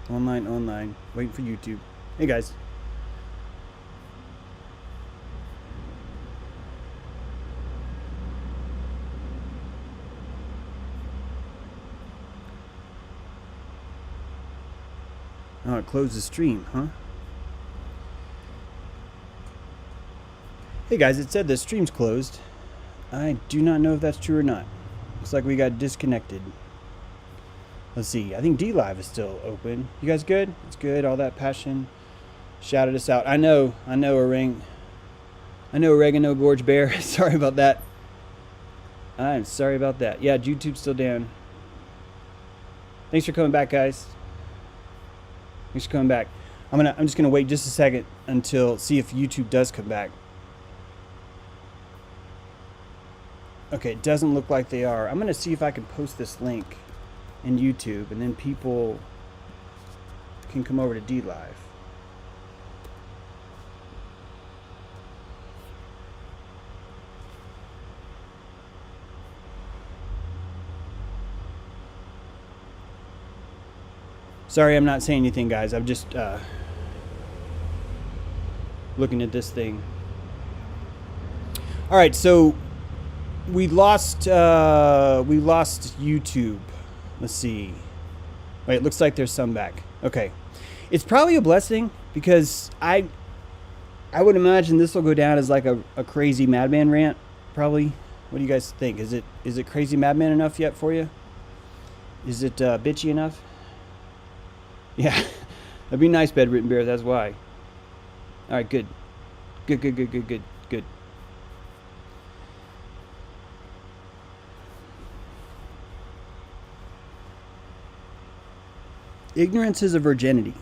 Online. Waiting for YouTube. Hey, guys. Oh, it closed the stream, huh? Hey, guys, it said the stream's closed. I do not know if that's true or not. Looks like we got disconnected. Let's see. I think D Live is still open. You guys good? It's good. All that passion shouted us out. I know, Oregano Gorge Bear. Sorry about that. I'm sorry about that. Yeah, YouTube's still down. Thanks for coming back, guys. Thanks for coming back. I'm just gonna wait just a second until see if YouTube does come back. Okay, it doesn't look like they are. I'm gonna see if I can post this link in YouTube, and then people can come over to D Live. Sorry, I'm not saying anything, guys. I'm just looking at this thing. All right, so we lost YouTube. Let's see. Wait, it looks like there's some back. Okay, it's probably a blessing because I would imagine this will go down as like a crazy madman rant. Probably. What do you guys think? Is it crazy madman enough yet for you? Is it bitchy enough? Yeah, that'd be nice, Bedwritten Bear. That's why. All right, good. Ignorance is a virginity.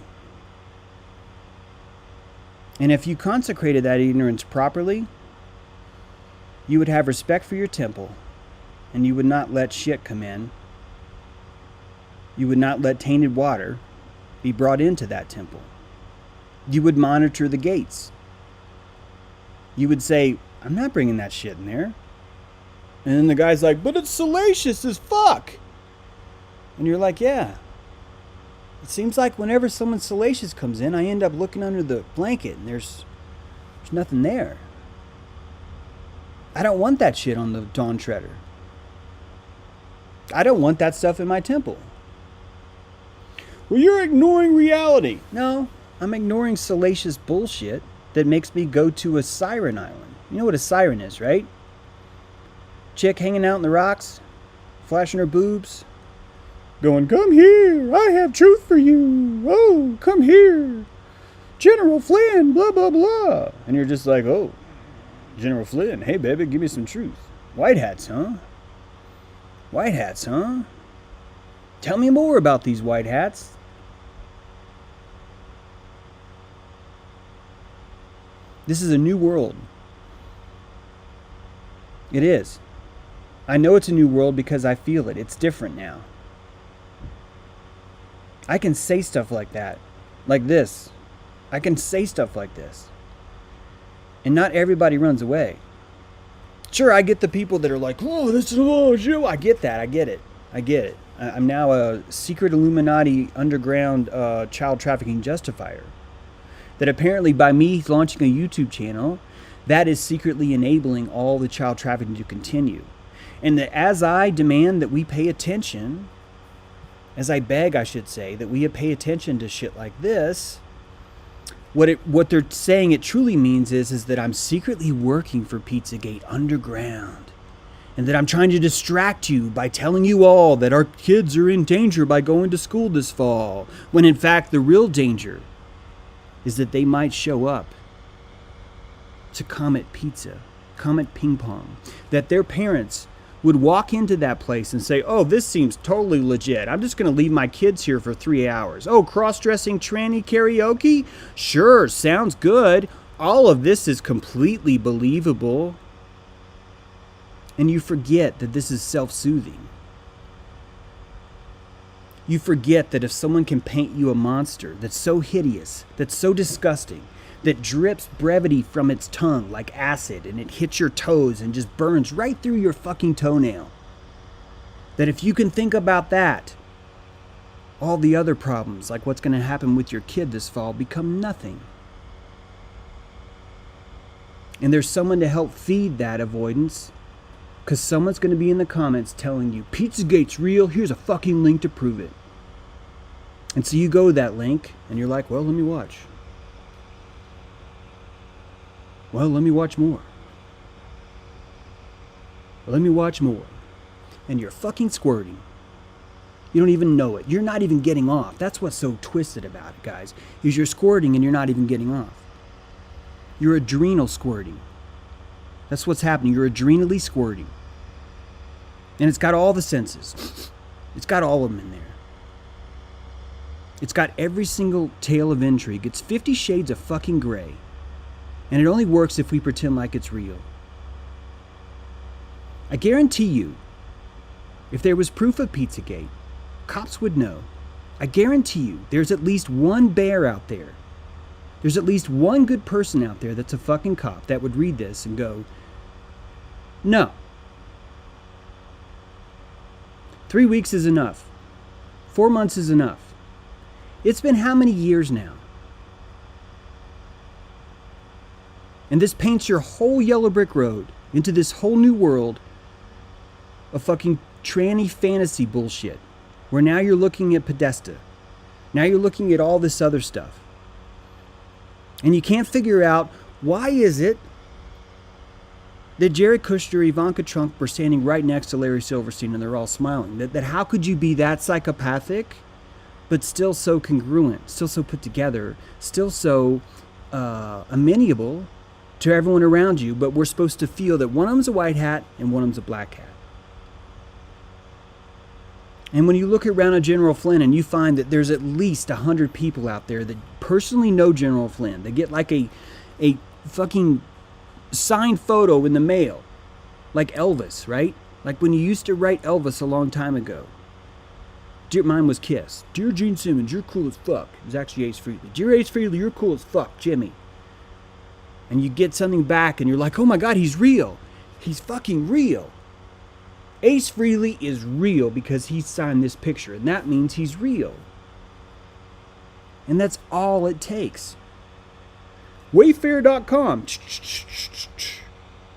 And if you consecrated that ignorance properly, you would have respect for your temple, and you would not let shit come in. You would not let tainted water be brought into that temple. You would monitor the gates. You would say, I'm not bringing that shit in there. And then the guy's like, but it's salacious as fuck. And you're like, yeah. It seems like whenever someone salacious comes in, I end up looking under the blanket and there's nothing there. I don't want that shit on the Dawn Treader. I don't want that stuff in my temple. Well, you're ignoring reality. No, I'm ignoring salacious bullshit that makes me go to a siren island. You know what a siren is, right? Chick hanging out in the rocks, flashing her boobs, going, come here, I have truth for you. Oh, come here. General Flynn, blah, blah, blah. And you're just like, oh, General Flynn, hey, baby, give me some truth. White hats, huh? White hats, huh? Tell me more about these white hats. This is a new world. It is. I know it's a new world because I feel it. It's different now. I can say stuff like that. Like this. I can say stuff like this. And not everybody runs away. Sure, I get the people that are like, oh, this is you. I get that. I get it. I'm now a secret Illuminati underground child trafficking justifier. That apparently by me launching a YouTube channel, that is secretly enabling all the child trafficking to continue. And that as I demand that we pay attention, as I beg, I should say, that we pay attention to shit like this, what they're saying it truly means is that I'm secretly working for Pizzagate underground. And that I'm trying to distract you by telling you all that our kids are in danger by going to school this fall. When in fact, the real danger is that they might show up to Comet Pizza, Comet Ping Pong. That their parents would walk into that place and say, oh, this seems totally legit. I'm just going to leave my kids here for 3 hours. Oh, cross-dressing tranny karaoke? Sure, sounds good. All of this is completely believable. And you forget that this is self-soothing. You forget that if someone can paint you a monster that's so hideous, that's so disgusting, that drips brevity from its tongue like acid and it hits your toes and just burns right through your fucking toenail, that if you can think about that all the other problems, like what's going to happen with your kid this fall, become nothing. And there's someone to help feed that avoidance, because someone's going to be in the comments telling you, Pizzagate's real, here's a fucking link to prove it. And so you go to that link, and you're like, well, let me watch. Well, let me watch more. Let me watch more. And you're fucking squirting. You don't even know it. You're not even getting off. That's what's so twisted about it, guys, is you're squirting and you're not even getting off. You're adrenal squirting. That's what's happening. You're adrenally squirting. And it's got all the senses. It's got all of them in there. It's got every single tale of intrigue. It's 50 shades of fucking gray. And it only works if we pretend like it's real. I guarantee you, if there was proof of Pizzagate, cops would know. I guarantee you, there's at least one bear out there. There's at least one good person out there that's a fucking cop that would read this and go, no. 3 weeks is enough. 4 months is enough. It's been how many years now? And this paints your whole yellow brick road into this whole new world of fucking tranny fantasy bullshit. Where now you're looking at Podesta. Now you're looking at all this other stuff. And you can't figure out, why is it that Jared Kushner, Ivanka Trump were standing right next to Larry Silverstein and they're all smiling? That how could you be that psychopathic, but still so congruent, still so put together, still so amenable to everyone around you, but we're supposed to feel that one of them's a white hat and one of them's a black hat. And when you look around at General Flynn and you find that there's at least 100 people out there that personally know General Flynn, they get like a fucking signed photo in the mail, like Elvis, right? Like when you used to write Elvis a long time ago. Mine was Kiss. Dear Gene Simmons, you're cool as fuck. It was actually Ace Frehley. Dear Ace Frehley, you're cool as fuck, Jimmy. And you get something back and you're like, oh my God, he's real. He's fucking real. Ace Frehley is real because he signed this picture, and that means he's real. And that's all it takes. Wayfair.com.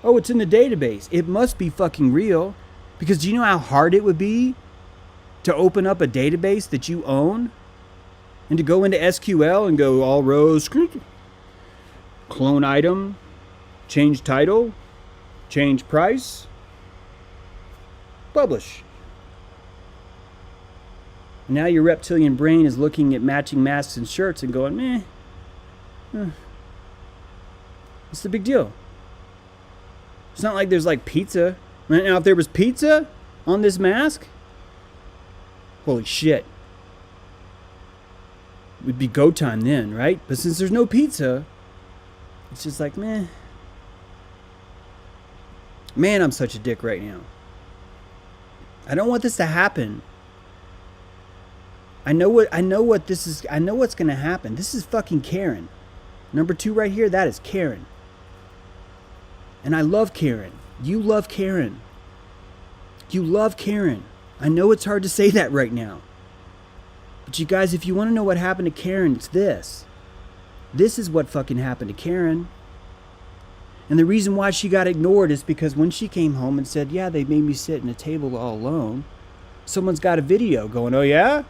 Oh, it's in the database. It must be fucking real. Because do you know how hard it would be to open up a database that you own? And to go into SQL and go all rows, clone item, change title, change price, publish. Now your reptilian brain is looking at matching masks and shirts and going, meh. What's the big deal? It's not like there's like pizza. Now if there was pizza on this mask, holy shit. It would be go time then, right? But since there's no pizza, it's just like, meh. Man, I'm such a dick right now. I don't want this to happen. I know what's going to happen. This is fucking Karen. Number 2 right here, that is Karen. And I love Karen. You love Karen. You love Karen. I know it's hard to say that right now. But you guys, if you want to know what happened to Karen, it's this. This is what fucking happened to Karen. And the reason why she got ignored is because when she came home and said, yeah, they made me sit in a table all alone, someone's got a video going, oh yeah?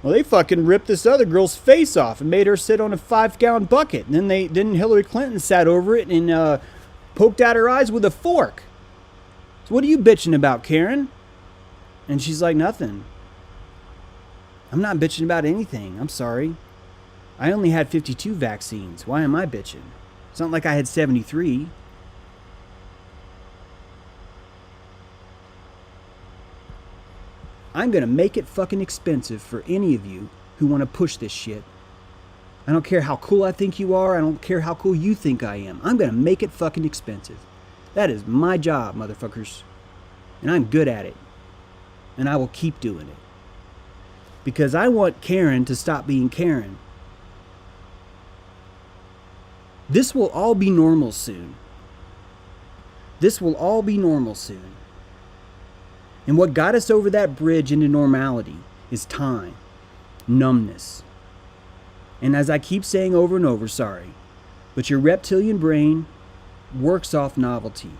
Well, they fucking ripped this other girl's face off and made her sit on a 5-gallon bucket. And then Hillary Clinton sat over it and poked out her eyes with a fork. So what are you bitching about, Karen? And she's like, nothing. I'm not bitching about anything. I'm sorry. I only had 52 vaccines. Why am I bitching? It's not like I had 73. I'm going to make it fucking expensive for any of you who want to push this shit. I don't care how cool I think you are. I don't care how cool you think I am. I'm going to make it fucking expensive. That is my job, motherfuckers. And I'm good at it. And I will keep doing it. Because I want Karen to stop being Karen. This will all be normal soon. This will all be normal soon. And what got us over that bridge into normality is time. numbness. And as I keep saying over and over, sorry, but your reptilian brain works off novelty.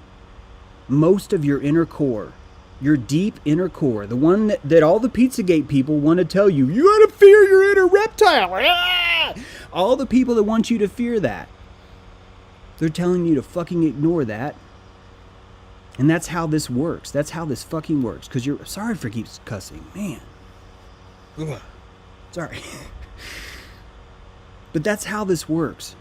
Most of your inner core, your deep inner core, the one that all the Pizzagate people want to tell you, you gotta fear your inner reptile. Ah! All the people that want you to fear that, they're telling you to fucking ignore that. And that's how this works. That's how this fucking works. Because you're sorry for keeps cussing. Man. Ugh. Sorry. But that's how this works.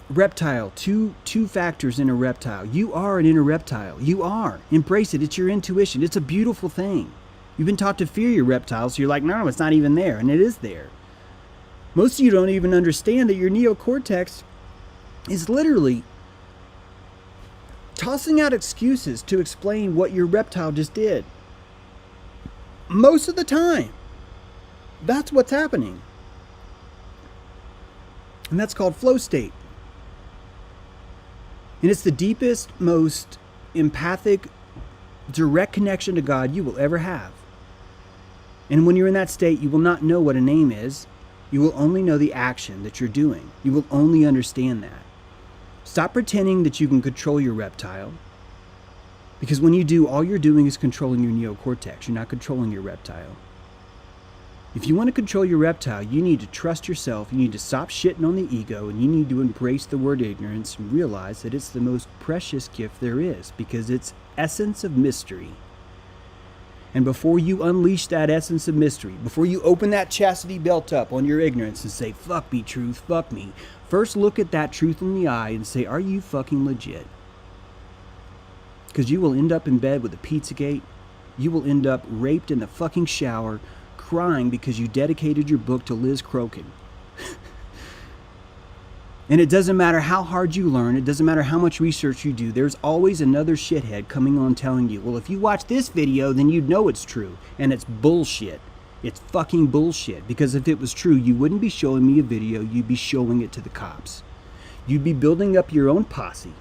Reptile. Two factors in a reptile. You are an inner reptile. You are. Embrace it. It's your intuition. It's a beautiful thing. You've been taught to fear your reptiles, so you're like, no, it's not even there. And it is there. Most of you don't even understand that your neocortex is literally tossing out excuses to explain what your reptile just did. Most of the time. That's what's happening. And that's called flow state. And it's the deepest, most empathic, direct connection to God you will ever have. And when you're in that state, you will not know what a name is. You will only know the action that you're doing. You will only understand that. Stop pretending that you can control your reptile. Because when you do, all you're doing is controlling your neocortex. You're not controlling your reptile. If you want to control your reptile, you need to trust yourself. You need to stop shitting on the ego. And you need to embrace the word ignorance and realize that it's the most precious gift there is. Because it's essence of mystery. And before you unleash that essence of mystery, before you open that chastity belt up on your ignorance and say, fuck me, truth, fuck me, first look at that truth in the eye and say, are you fucking legit? Because you will end up in bed with a Pizzagate. You will end up raped in the fucking shower, crying because you dedicated your book to Liz Crokin. And it doesn't matter how hard you learn, it doesn't matter how much research you do, there's always another shithead coming on telling you, well, if you watch this video, then you'd know it's true. And it's bullshit. It's fucking bullshit. Because if it was true, you wouldn't be showing me a video, you'd be showing it to the cops. You'd be building up your own posse.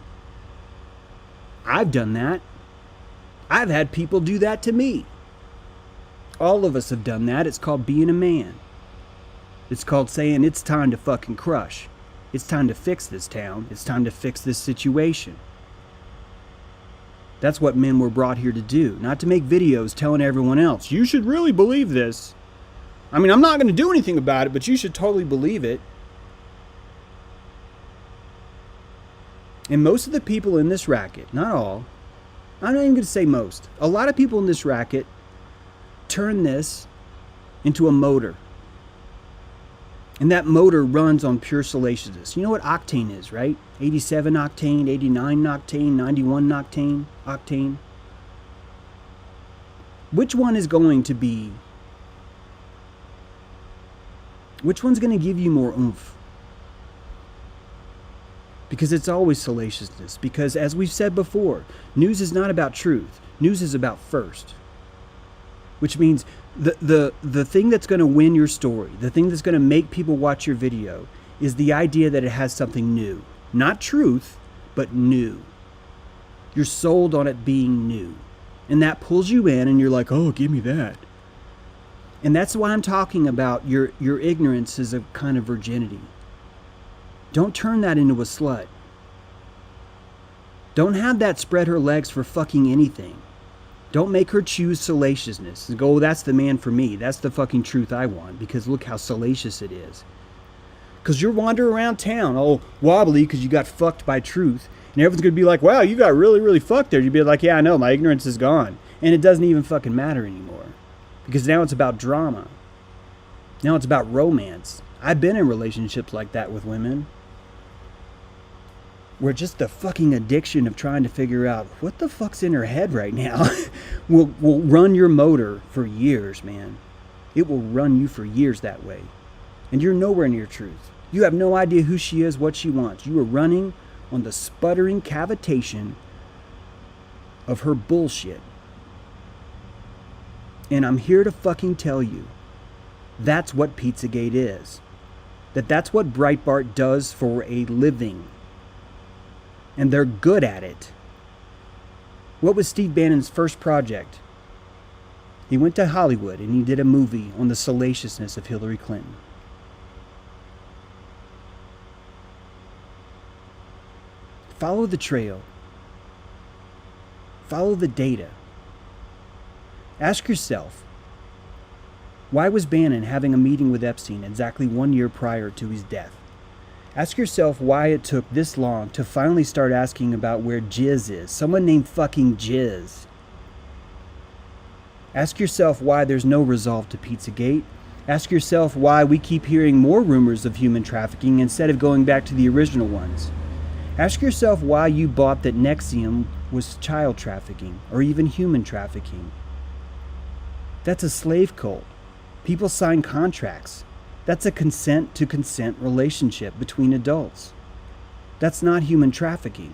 I've done that. I've had people do that to me. All of us have done that. It's called being a man. It's called saying it's time to fucking crush. It's time to fix this town. It's time to fix this situation. That's what men were brought here to do. Not to make videos telling everyone else, you should really believe this. I mean, I'm not going to do anything about it, but you should totally believe it. And most of the people in this racket, not all, I'm not even going to say most, a lot of people in this racket turn this into a motor. And that motor runs on pure salaciousness. You know what octane is, right? 87 octane, 89 octane, 91 octane. Which one is going to be... Which one's going to give you more oomph? Because it's always salaciousness. Because as we've said before, news is not about truth. News is about first. Which means the thing that's going to win your story, the thing that's going to make people watch your video, is the idea that it has something new. Not truth, but new. You're sold on it being new. And that pulls you in and you're like, oh, give me that. And that's why I'm talking about your ignorance as a kind of virginity. Don't turn that into a slut. Don't have that spread her legs for fucking anything. Don't make her choose salaciousness and go, oh, that's the man for me. That's the fucking truth I want, because look how salacious it is. Because you're wandering around town all wobbly because you got fucked by truth. And everyone's going to be like, wow, you got really, really fucked there. You'd be like, yeah, I know, my ignorance is gone. And it doesn't even fucking matter anymore. Because now it's about drama. Now it's about romance. I've been in relationships like that with women, where just the fucking addiction of trying to figure out what the fuck's in her head right now will run your motor for years, man. It will run you for years that way. And you're nowhere near truth. You have no idea who she is, what she wants. You are running on the sputtering cavitation of her bullshit. And I'm here to fucking tell you, that's what Pizzagate is. That's what Breitbart does for a living. And they're good at it. What was Steve Bannon's first project? He went to Hollywood and he did a movie on the salaciousness of Hillary Clinton. Follow the trail. Follow the data. Ask yourself, why was Bannon having a meeting with Epstein exactly 1 year prior to his death? Ask yourself why it took this long to finally start asking about where Jizz is. Someone named fucking Jizz. Ask yourself why there's no resolve to Pizzagate. Ask yourself why we keep hearing more rumors of human trafficking instead of going back to the original ones. Ask yourself why you bought that Nexium was child trafficking or even human trafficking. That's a slave cult. People sign contracts. That's a consent to consent relationship between adults. That's not human trafficking.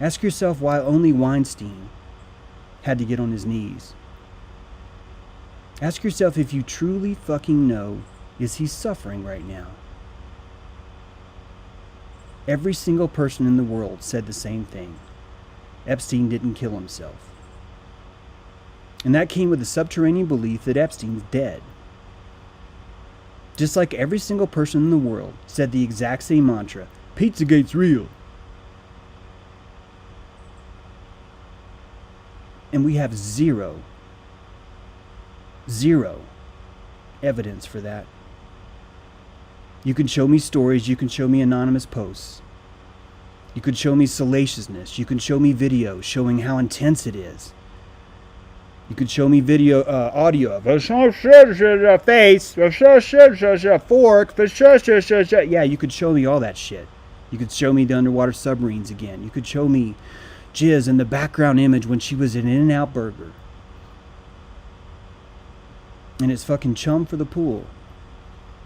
Ask yourself why only Weinstein had to get on his knees. Ask yourself if you truly fucking know, is he suffering right now? Every single person in the world said the same thing. Epstein didn't kill himself. And that came with the subterranean belief that Epstein's dead. Just like every single person in the world said the exact same mantra, Pizzagate's real. And we have zero evidence for that. You can show me stories, you can show me anonymous posts. You could show me salaciousness, you can show me videos showing how intense it is. You could show me audio of a face, a fork, yeah, you could show me all that shit. You could show me the underwater submarines again. You could show me Jizz in the background image when she was in In-N-Out Burger. And it's fucking chum for the pool.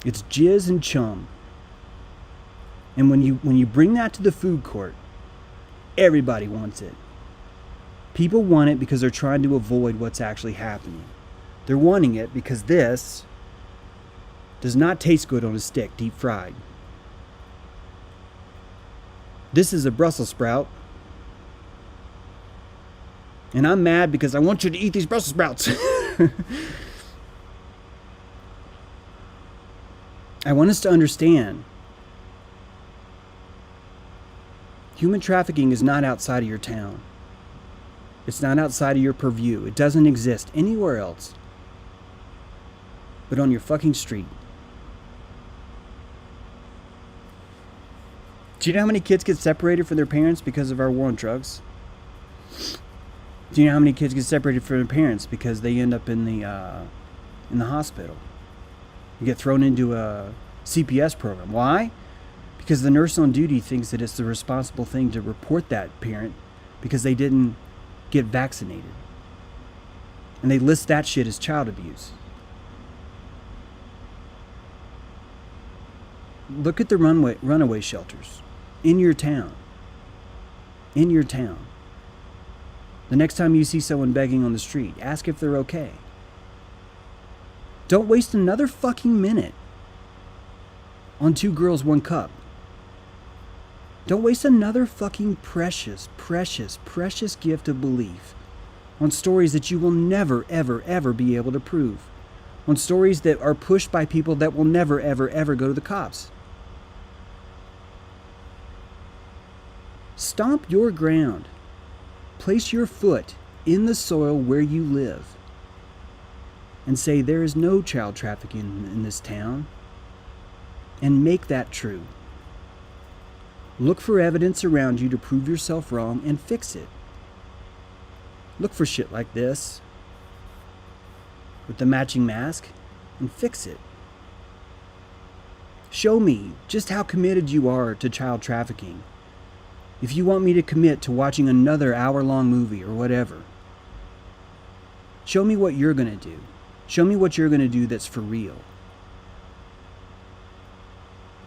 It's Jizz and chum. And when you bring that to the food court, everybody wants it. People want it because they're trying to avoid what's actually happening. They're wanting it because this does not taste good on a stick, deep fried. This is a Brussels sprout. And I'm mad because I want you to eat these Brussels sprouts. I want us to understand human trafficking is not outside of your town. It's not outside of your purview. It doesn't exist anywhere else but on your fucking street. Do you know how many kids get separated from their parents because of our war on drugs? Do you know how many kids get separated from their parents because they end up in the hospital? You get thrown into a CPS program. Why? Because the nurse on duty thinks that it's the responsible thing to report that parent because they didn't get vaccinated. And they list that shit as child abuse. Look at the runaway shelters in your town. In your town. The next time you see someone begging on the street, ask if they're okay. Don't waste another fucking minute on 2 girls, 1 cup. Don't waste another fucking precious gift of belief on stories that you will never, ever, ever be able to prove. On stories that are pushed by people that will never, ever, ever go to the cops. Stomp your ground. Place your foot in the soil where you live and say there is no child trafficking in this town, and make that true. Look for evidence around you to prove yourself wrong and fix it. Look for shit like this with the matching mask and fix it. Show me just how committed you are to child trafficking. If you want me to commit to watching another hour-long movie or whatever, show me what you're going to do. Show me what you're going to do that's for real.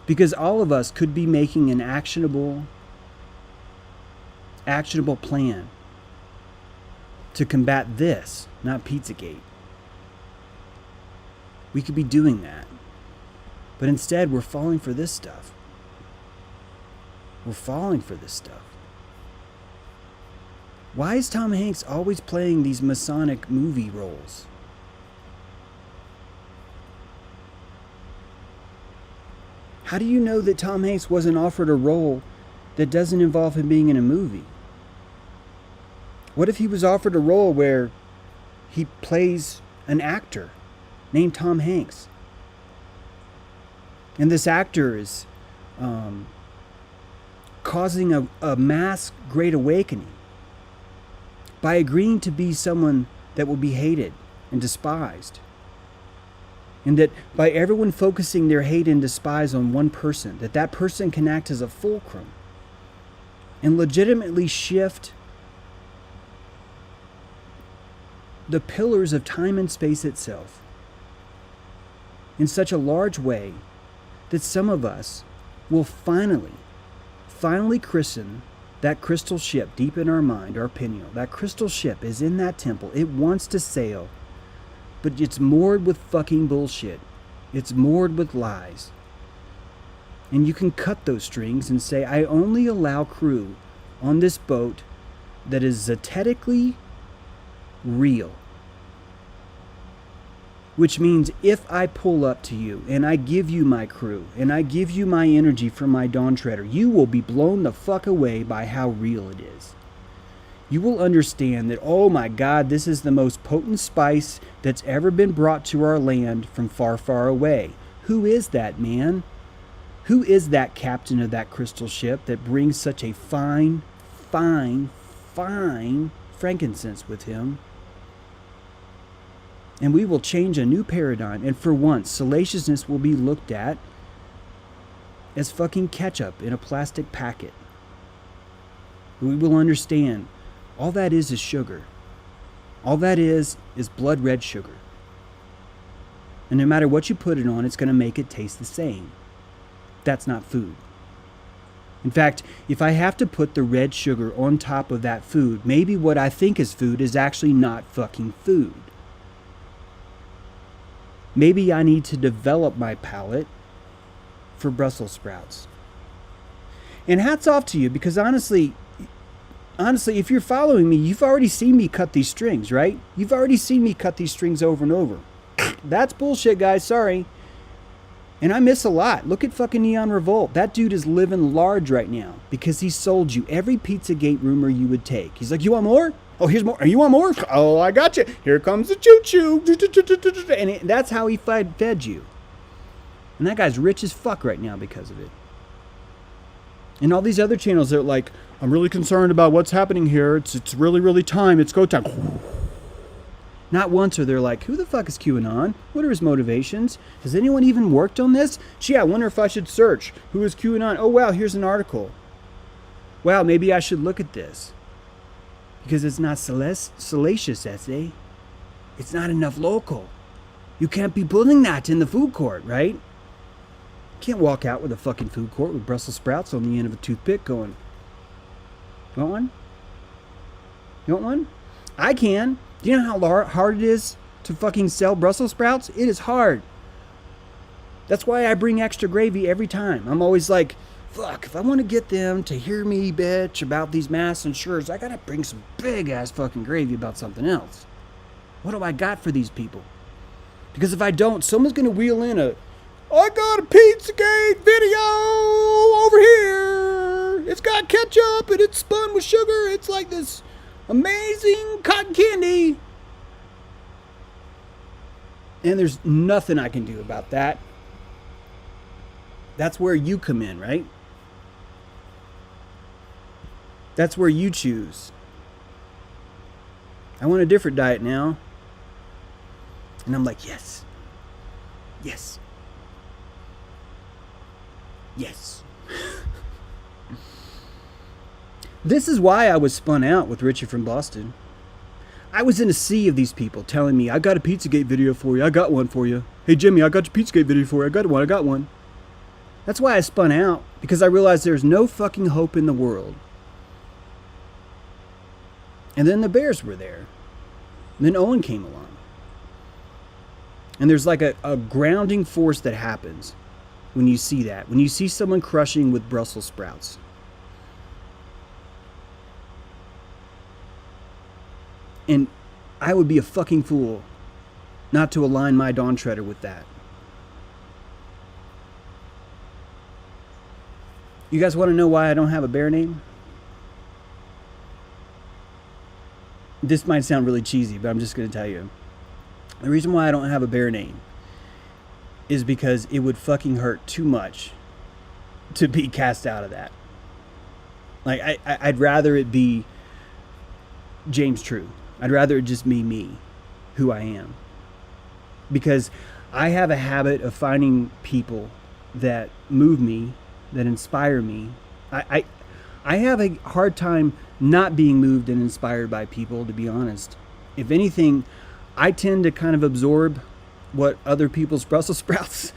Because all of us could be making an actionable plan to combat this, not Pizzagate. We could be doing that. But instead, we're falling for this stuff. We're falling for this stuff. Why is Tom Hanks always playing these Masonic movie roles? How do you know that Tom Hanks wasn't offered a role that doesn't involve him being in a movie? What if he was offered a role where he plays an actor named Tom Hanks? And this actor is causing a mass great awakening by agreeing to be someone that will be hated and despised. And that by everyone focusing their hate and despise on one person, that person can act as a fulcrum and legitimately shift the pillars of time and space itself in such a large way that some of us will finally christen that crystal ship deep in our mind, our pineal. That crystal ship is in that temple. It wants to sail, but it's moored with fucking bullshit. It's moored with lies. And you can cut those strings and say, I only allow crew on this boat that is zetetically real. Which means if I pull up to you and I give you my crew and I give you my energy from my Dawn Treader, you will be blown the fuck away by how real it is. You will understand that, oh my God, this is the most potent spice that's ever been brought to our land from far, far away. Who is that man? Who is that captain of that crystal ship that brings such a fine frankincense with him? And we will change a new paradigm. And for once, salaciousness will be looked at as fucking ketchup in a plastic packet. We will understand all that is sugar. All that is blood red sugar. And no matter what you put it on, it's going to make it taste the same. That's not food. In fact, if I have to put the red sugar on top of that food, maybe what I think is food is actually not fucking food. Maybe I need to develop my palate for Brussels sprouts. And hats off to you, because honestly, if you're following me, you've already seen me cut these strings, right? You've already seen me cut these strings over and over. That's bullshit, guys. Sorry. And I miss a lot. Look at fucking Neon Revolt. That dude is living large right now because he sold you every Pizzagate rumor you would take. He's like, you want more? Oh, here's more. You want more? Oh, I got you. Here comes the choo-choo. And that's how he fed you. And that guy's rich as fuck right now because of it. And all these other channels, they're like, I'm really concerned about what's happening here. It's really, really time. It's go time. Not once are they like, who the fuck is QAnon? What are his motivations? Has anyone even worked on this? Gee, I wonder if I should search. Who is QAnon? Oh, wow, here's an article. Wow, maybe I should look at this. Because it's not salacious essay. It's not enough local. You can't be putting that in the food court, right? You can't walk out with a fucking food court with Brussels sprouts on the end of a toothpick going, you want one? You want one? I can. Do you know how hard it is to fucking sell Brussels sprouts? It is hard. That's why I bring extra gravy every time. I'm always like, fuck, if I want to get them to hear me bitch about these masks and shirts, I gotta bring some big ass fucking gravy about something else. What do I got for these people? Because if I don't, someone's gonna wheel in I got a Pizzagate video over here. It's got ketchup and it's spun with sugar. It's like this amazing cotton candy. And there's nothing I can do about that. That's where you come in, right? That's where you choose. I want a different diet now. And I'm like, yes. Yes. Yes. This is why I was spun out with Richie from Boston. I was in a sea of these people telling me, I got a Pizzagate video for you. I got one for you. Hey, Jimmy, I got your Pizzagate video for you. I got one. That's why I spun out, because I realized there's no fucking hope in the world. And then the Bears were there. And then Owen came along. And there's like a grounding force that happens when you see that. When you see someone crushing with Brussels sprouts. And I would be a fucking fool not to align my Dawn Treader with that. You guys want to know why I don't have a bear name? This might sound really cheesy, but I'm just going to tell you. The reason why I don't have a bear name is because it would fucking hurt too much to be cast out of that. Like, I'd rather it be James True. I'd rather it just be me, who I am. Because I have a habit of finding people that move me, that inspire me. I have a hard time not being moved and inspired by people, to be honest. If anything, I tend to kind of absorb what other people's Brussels sprouts,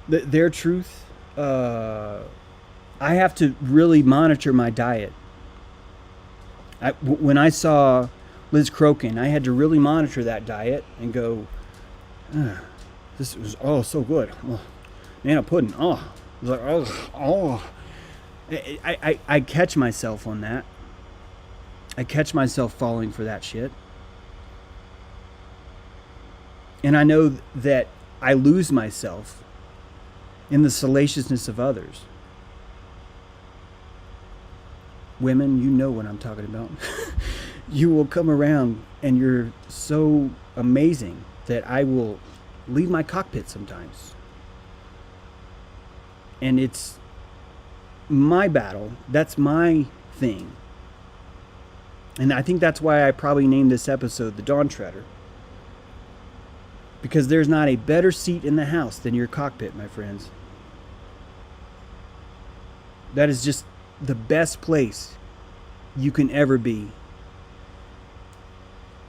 their truth. I have to really monitor my diet. When I saw Liz Crokin, I had to really monitor that diet and go, this was so good. Oh, banana pudding. Oh, it was like I catch myself on that. I catch myself falling for that shit. And I know that I lose myself in the salaciousness of others. Women, you know what I'm talking about. You will come around and you're so amazing that I will leave my cockpit sometimes. And it's my battle. That's my thing. And I think that's why I probably named this episode The Dawn Treader. Because there's not a better seat in the house than your cockpit, my friends. That is just the best place you can ever be.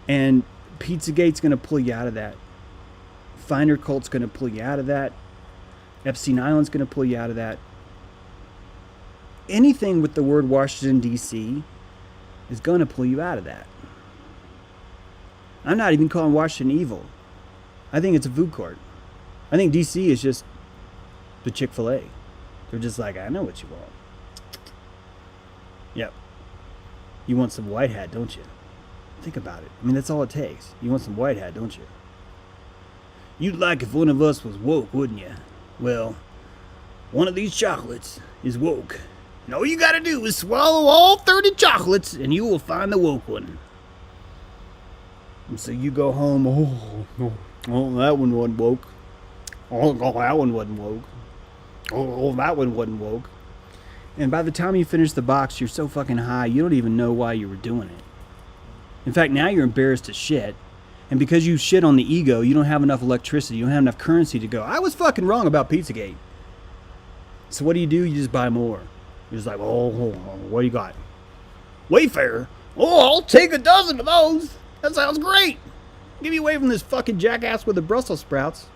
And Pizzagate's going to pull you out of that. Finder Cult's going to pull you out of that. Epstein Island's going to pull you out of that. Anything with the word Washington, D.C. is going to pull you out of that. I'm not even calling Washington evil. I think it's a food court. I think D.C. is just the Chick-fil-A. They're just like, I know what you want. Yep. You want some white hat, don't you? Think about it. I mean, that's all it takes. You want some white hat, don't you? You'd like if one of us was woke, wouldn't you? Well, one of these chocolates is woke. And all you gotta do is swallow all 30 chocolates and you will find the woke one. And so you go home, oh, that one wasn't woke. Oh, that one wasn't woke. Oh, that one wasn't woke. And by the time you finish the box, you're so fucking high, you don't even know why you were doing it. In fact, now you're embarrassed to shit. And because you shit on the ego, you don't have enough electricity, you don't have enough currency to go, I was fucking wrong about Pizzagate. So what do? You just buy more. You're just like, oh, what do you got? Wayfair? Oh, I'll take a dozen of those. That sounds great. Get me away from this fucking jackass with the Brussels sprouts.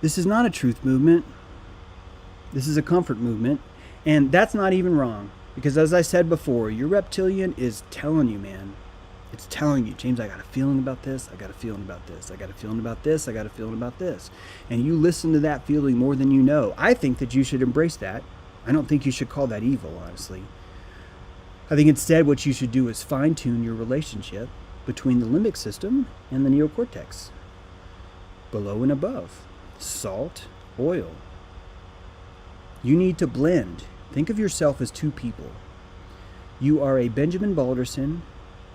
This is not a truth movement. This is a comfort movement. And that's not even wrong. Because as I said before, your reptilian is telling you, man. It's telling you, James, I got a feeling about this. I got a feeling about this. I got a feeling about this. I got a feeling about this. And you listen to that feeling more than you know. I think that you should embrace that. I don't think you should call that evil, honestly. I think instead what you should do is fine-tune your relationship between the limbic system and the neocortex. Below and above. Salt, oil. You need to blend. Think of yourself as two people. You are a Benjamin Balderson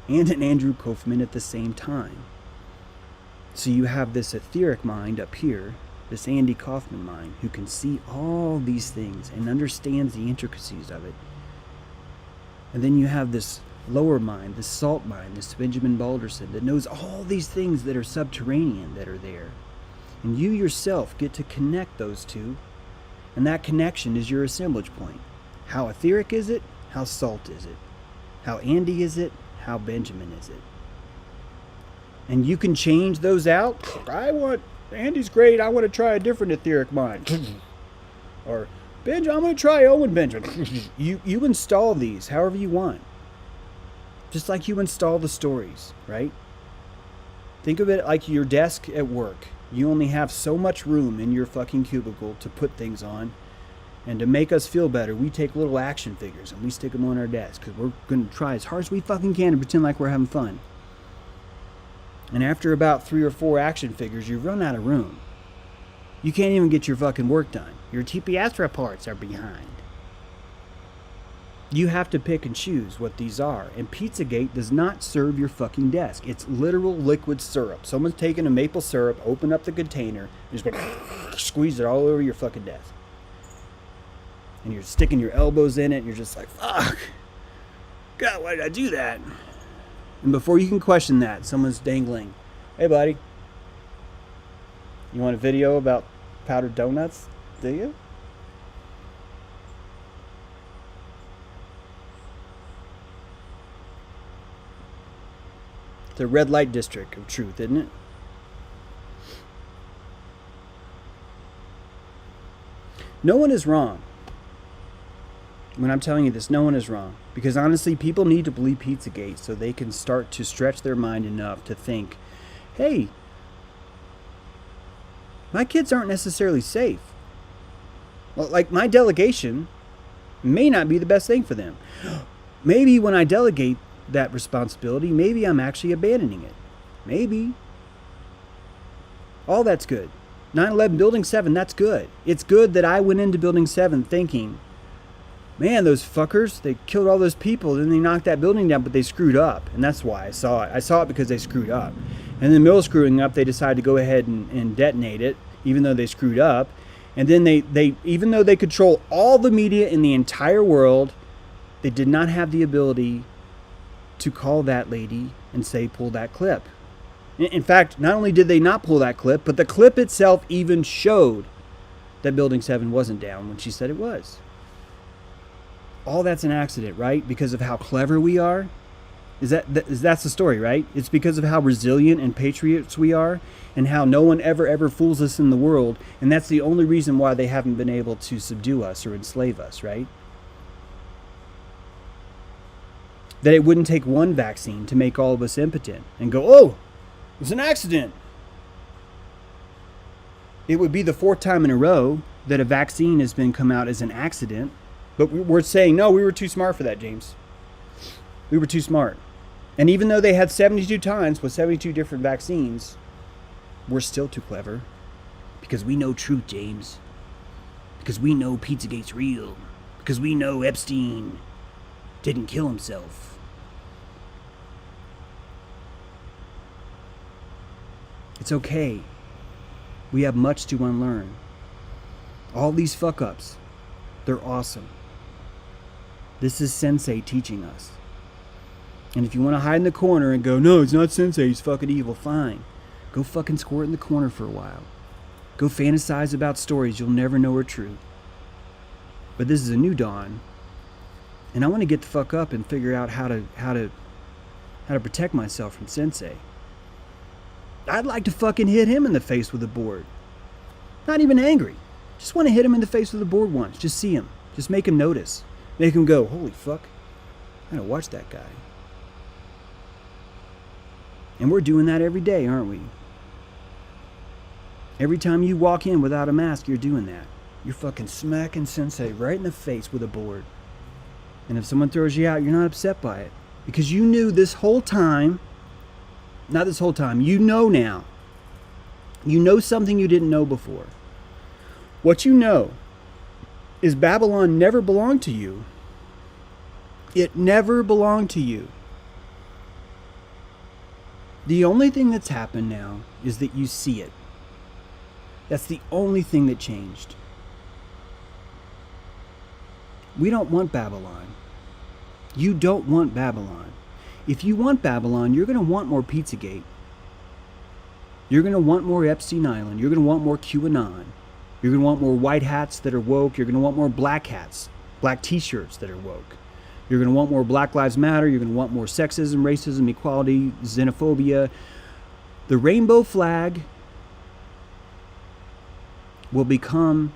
and an Andrew Kaufman at the same time. So you have this etheric mind up here, this Andy Kaufman mind, who can see all these things and understands the intricacies of it. And then you have this lower mind, this salt mind, this Benjamin Balderson that knows all these things that are subterranean that are there. And you yourself get to connect those two. And that connection is your assemblage point. How etheric is it? How salt is it? How Andy is it? How Benjamin is it? And you can change those out. Andy's great, I want to try a different etheric mind. Or, I'm going to try Owen Benjamin. You install these however you want. Just like you install the stories, right? Think of it like your desk at work. You only have so much room in your fucking cubicle to put things on. And to make us feel better, we take little action figures and we stick them on our desk because we're going to try as hard as we fucking can to pretend like we're having fun. And after about 3 or 4 action figures, you run out of room. You can't even get your fucking work done. Your TPS reports are behind. You have to pick and choose what these are. And Pizzagate does not serve your fucking desk. It's literal liquid syrup. Someone's taken a maple syrup, opened up the container, and just going squeeze it all over your fucking desk. And you're sticking your elbows in it, and you're just like, fuck. God, why did I do that? And before you can question that, someone's dangling. Hey, buddy. You want a video about powdered donuts? Do you? It's a red light district of truth, isn't it? No one is wrong. When I'm telling you this, no one is wrong. Because honestly, people need to believe Pizzagate so they can start to stretch their mind enough to think, hey, my kids aren't necessarily safe. Well, like, my delegation may not be the best thing for them. Maybe when I delegate that responsibility, maybe I'm actually abandoning it. Maybe. All that's good. 9/11 Building 7, that's good. It's good that I went into Building 7 thinking, man, those fuckers, they killed all those people, then they knocked that building down, but they screwed up. And that's why I saw it. I saw it because they screwed up. And in the middle of screwing up, they decided to go ahead and detonate it, even though they screwed up. And then they even though they control all the media in the entire world, they did not have the ability to call that lady and say, pull that clip. In fact, not only did they not pull that clip, but the clip itself even showed that Building 7 wasn't down when she said it was. All that's an accident, right? Because of how clever we are? That's the story, right? It's because of how resilient and patriots we are and how no one ever fools us in the world. And that's the only reason why they haven't been able to subdue us or enslave us, right? That it wouldn't take one vaccine to make all of us impotent and go, oh, it was an accident. It would be the 4th time in a row that a vaccine has been come out as an accident. But we're saying, no, we were too smart for that, James. We were too smart. And even though they had 72 times with 72 different vaccines, we're still too clever. Because we know truth, James. Because we know Pizzagate's real. Because we know Epstein didn't kill himself. It's okay. We have much to unlearn. All these fuck-ups, they're awesome. This is Sensei teaching us. And if you want to hide in the corner and go, no, it's not Sensei, he's fucking evil, fine. Go fucking squirt in the corner for a while. Go fantasize about stories you'll never know are true. But this is a new dawn. And I want to get the fuck up and figure out how to protect myself from Sensei. I'd like to fucking hit him in the face with a board. Not even angry. Just want to hit him in the face with a board once. Just see him. Just make him notice. Make him go, holy fuck. I gotta watch that guy. And we're doing that every day, aren't we? Every time you walk in without a mask, you're doing that. You're fucking smacking Sensei right in the face with a board. And if someone throws you out, you're not upset by it. Because you knew this whole time, not this whole time, you know now. You know something you didn't know before. What you know is Babylon never belonged to you. It never belonged to you. The only thing that's happened now is that you see it. That's the only thing that changed. We don't want Babylon. You don't want Babylon. If you want Babylon, you're going to want more Pizzagate. You're going to want more Epstein Island. You're going to want more QAnon. You're going to want more white hats that are woke. You're going to want more black hats, black t-shirts that are woke. You're going to want more Black Lives Matter. You're going to want more sexism, racism, equality, xenophobia. The rainbow flag will become...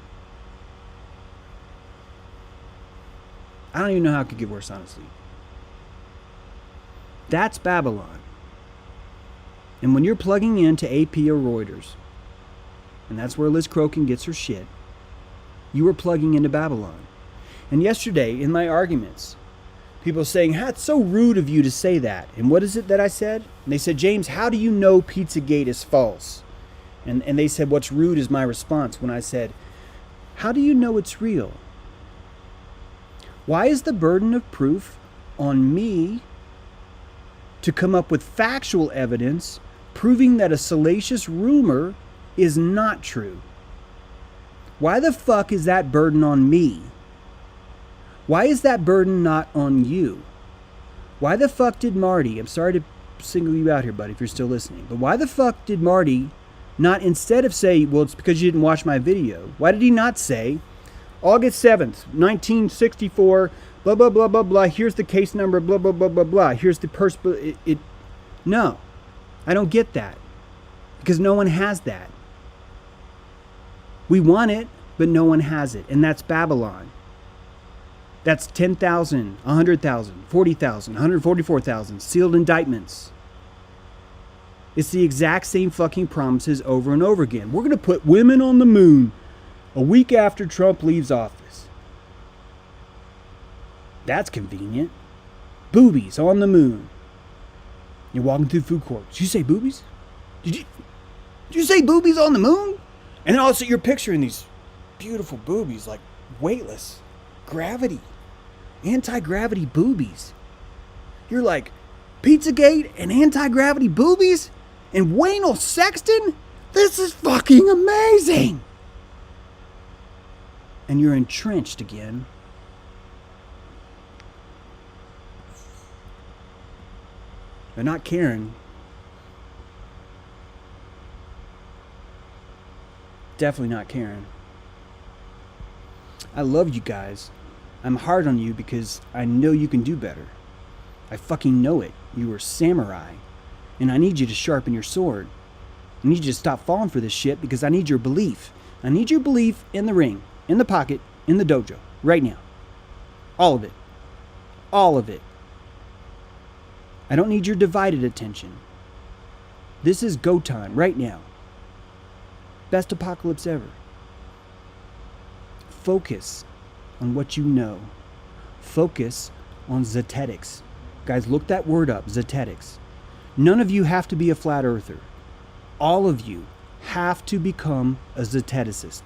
I don't even know how it could get worse, honestly. That's Babylon. And when you're plugging into AP or Reuters, and that's where Liz Crokin gets her shit, You were plugging into Babylon. And yesterday, in my arguments, people saying, it's so rude of you to say that. And what is it that I said? And they said, James, how do you know Pizzagate is false? And they said, what's rude is my response when I said, how do you know it's real? Why is the burden of proof on me to come up with factual evidence proving that a salacious rumor is not true? Why the fuck is that burden on me? Why is that burden not on you? Why the fuck did Marty, I'm sorry to single you out here, buddy, if you're still listening, but why the fuck did Marty not, instead of say, well, it's because you didn't watch my video, why did he not say, August 7th, 1964, blah, blah, blah, blah, blah, here's the case number, blah, blah, blah, blah, blah, here's the person, no, I don't get that, because no one has that. We want it, but no one has it, and that's Babylon. That's 10,000, 100,000, 40,000, 144,000 sealed indictments. It's the exact same fucking promises over and over again. We're going to put women on the moon a week after Trump leaves office. That's convenient. Boobies on the moon. You're walking through food court. Did you say boobies? Did you say boobies on the moon? And then also you're picturing these beautiful boobies, like weightless, gravity, anti-gravity boobies. You're like, Pizzagate and anti-gravity boobies? And Waynell Sexton? This is fucking amazing! And you're entrenched again. They're not caring. Definitely not caring. I love you guys. I'm hard on you because I know you can do better. I fucking know it. You are samurai. And I need you to sharpen your sword. I need you to stop falling for this shit because I need your belief. I need your belief in the ring, in the pocket, in the dojo, right now. All of it. All of it. I don't need your divided attention. This is go time, right now. Best apocalypse ever. Focus on what you know. Focus on Zetetics. Guys, look that word up, Zetetics. None of you have to be a flat earther. All of you have to become a Zeteticist.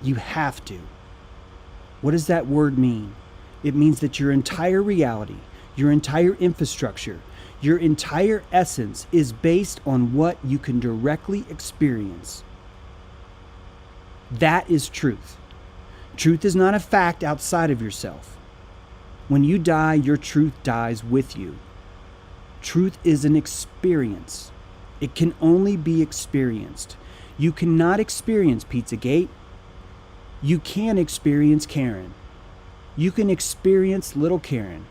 You have to. What does that word mean? It means that your entire reality, your entire infrastructure, your entire essence is based on what you can directly experience. That is truth. Truth is not a fact outside of yourself. When you die, your truth dies with you. Truth is an experience. It can only be experienced. You cannot experience Pizzagate. You can experience Karen. You can experience little Karen.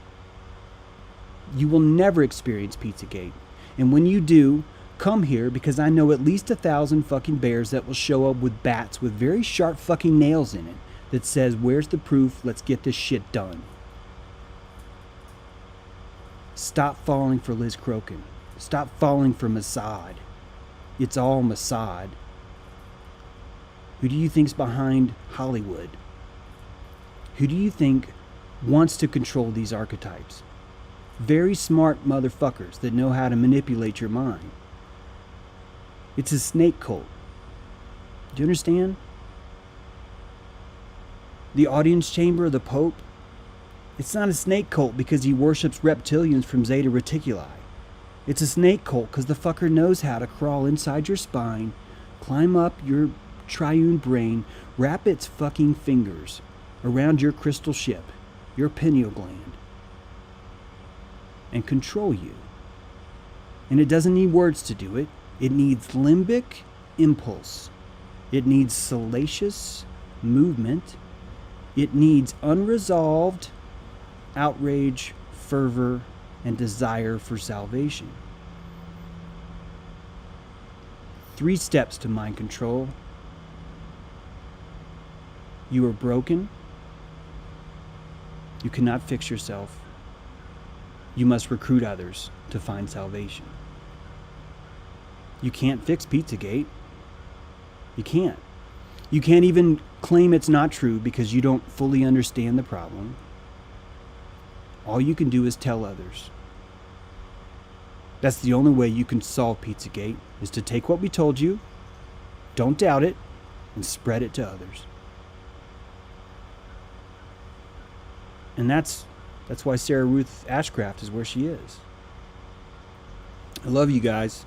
You will never experience Pizzagate. And when you do, come here because I know at least 1,000 fucking bears that will show up with bats with very sharp fucking nails in it that says, where's the proof? Let's get this shit done. Stop falling for Liz Crokin. Stop falling for Mossad. It's all Mossad. Who do you think's behind Hollywood? Who do you think wants to control these archetypes? Very smart motherfuckers that know how to manipulate your mind. It's a snake cult. Do you understand? The audience chamber of the Pope, it's not a snake cult because he worships reptilians from Zeta Reticuli. It's a snake cult because the fucker knows how to crawl inside your spine, climb up your triune brain, wrap its fucking fingers around your crystal ship, your pineal gland, and control you. And it doesn't need words to do it. It needs limbic impulse. It needs salacious movement. It needs unresolved outrage, fervor, and desire for salvation. 3 steps to mind control. You are broken. You cannot fix yourself. You must recruit others to find salvation. You can't fix Pizzagate. You can't. You can't even claim it's not true because you don't fully understand the problem. All you can do is tell others. That's the only way you can solve Pizzagate, is to take what we told you, don't doubt it, and spread it to others. And that's why Sarah Ruth Ashcraft is where she is. I love you guys.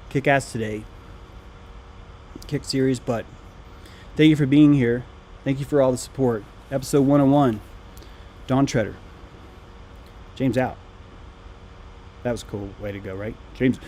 Kick ass today. Kick serious butt. Thank you for being here. Thank you for all the support. Episode 101. Dawn Treader. James out. That was a cool way to go, right? James out.